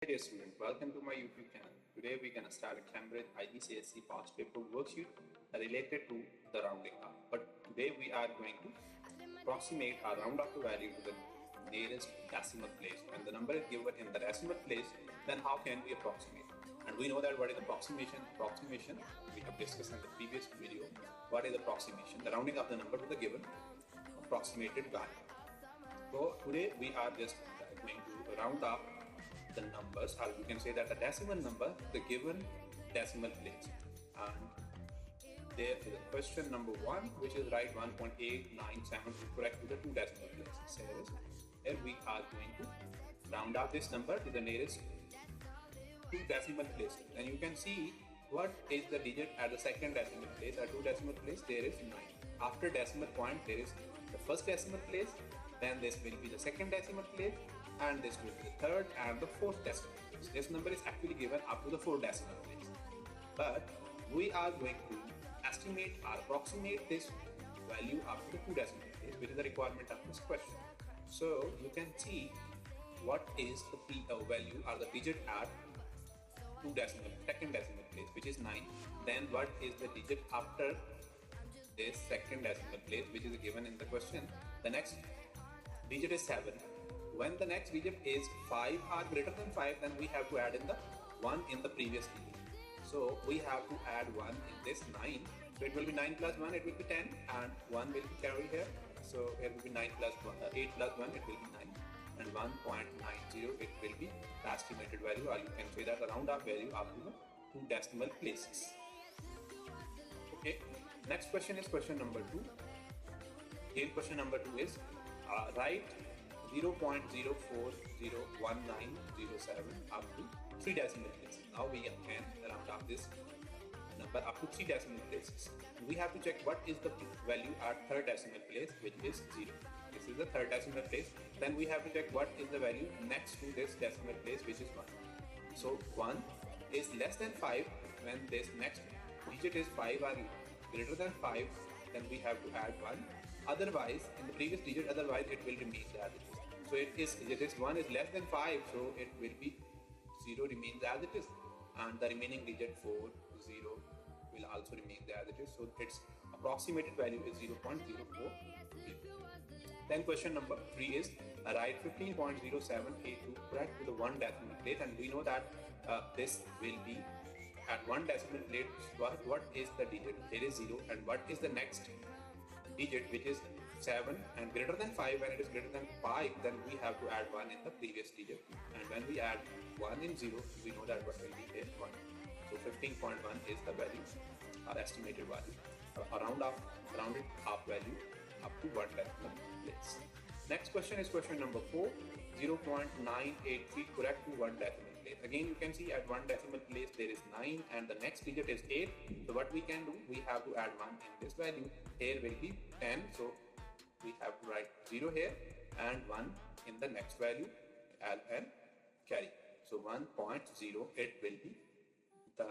Hi dear student, welcome to my YouTube channel. Today we're gonna start a Cambridge IGCSE past paper worksheet related to the rounding up. But today we are going to approximate or round up the value to the nearest decimal place. When the number is given in the decimal place, then how can we approximate? And we know that what is approximation? Approximation, we have discussed in the previous video. What is approximation? The rounding up the number to the given approximated value. So today we are just going to round up the numbers, or you can say that the decimal number, the given decimal place. And there is a question number 1, which is right 1.897 is correct to the two decimal places. Here we are going to round up this number to the nearest two decimal places. And you can see what is the digit at the second decimal place or two decimal place. There is 9. After decimal point, there is the first decimal place, then this will be the second decimal place, and this will be the third and the fourth decimal place. This number is actually given up to the fourth decimal place. But we are going to estimate or approximate this value up to the two decimal place, which is the requirement of this question. So you can see what is the value or the digit at second decimal place, which is 9. Then what is the digit after this second decimal place, which is given in the question. The next digit is 7. When the next digit is 5 or greater than 5, then we have to add in the 1 in the previous digit. So we have to add 1 in this 9. So it will be 9 plus 1, it will be 10, and 1 will be carried here. So it will be 9 plus 1, 8 plus 1, it will be 9. And 1.90, it will be the estimated value, or you can say that the round up value up to the two decimal places. Okay. Next question is question number 2. Again, question number 2 is write 0.041907 up to 3 decimal places. Now we can round up this number up to 3 decimal places. We have to check what is the value at third decimal place, which is 0. This is the third decimal place. Then we have to check what is the value next to this decimal place, which is 1. So 1 is less than 5 when this next digit is 5 or greater than 5, then we have to add 1. Otherwise, in the previous digit, otherwise it will remain as it is. So this 1 is less than 5, so it will be 0 remains as it is. And the remaining digit 4, 0 will also remain as it is. So its approximated value is 0.04. Then question number 3 is write 15.0782 correct to the one decimal place. And we know that this will be at one decimal place. What is the digit? There is 0. And what is the next digit, which is 7, and greater than 5? When it is greater than 5, then we have to add 1 in the previous digit. And when we add 1 in 0, we know that what will be here 1. So 15.1 is the value, our estimated value, rounded up value up to one decimal place. Next question is question number 4. 0.983 correct to one decimal place. Again, you can see at one decimal place there is 9 and the next digit is 8. So what we can do, we have to add 1 in this value. Here will be 10. So we have to write 0 here and 1 in the next value and carry. So 1.0, it will be the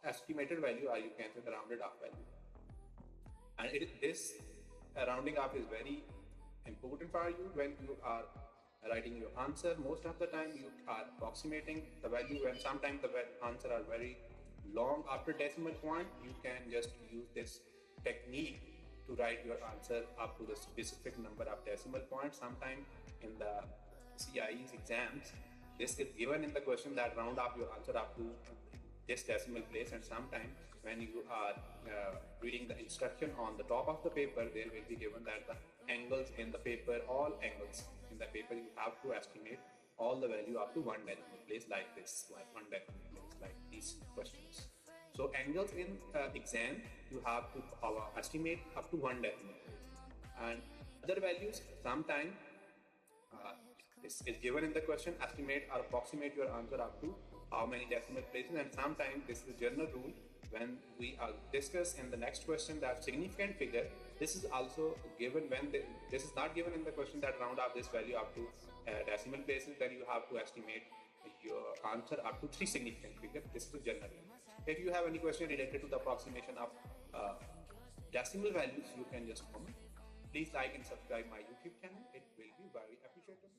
estimated value, or you can say the rounded up value. And this rounding up is very important for you when you are writing your answer. Most of the time you are approximating the value, and sometimes the answer are very long after decimal point. You can just use this technique to write your answer up to the specific number of decimal points. Sometimes in the CIE's exams, this is given in the question that round up your answer up to this decimal place, and sometimes when you are reading the instruction on the top of the paper, there will be given that the angles in the paper, all angles in the paper, you have to estimate all the value up to one decimal place like this, like one decimal place, like these questions. So angles in exam, you have to estimate up to one decimal place. And other values, sometimes this is given in the question, estimate or approximate your answer up to how many decimal places. And sometimes this is general rule when we are discuss in the next question that significant figure. This is also given when this is not given in the question that round up this value up to decimal places. Then you have to estimate your answer up to 3 significant figures. This is general rule. If you have any question related to the approximation of decimal values, you can just comment. Please like and subscribe my YouTube channel. It will be very appreciated.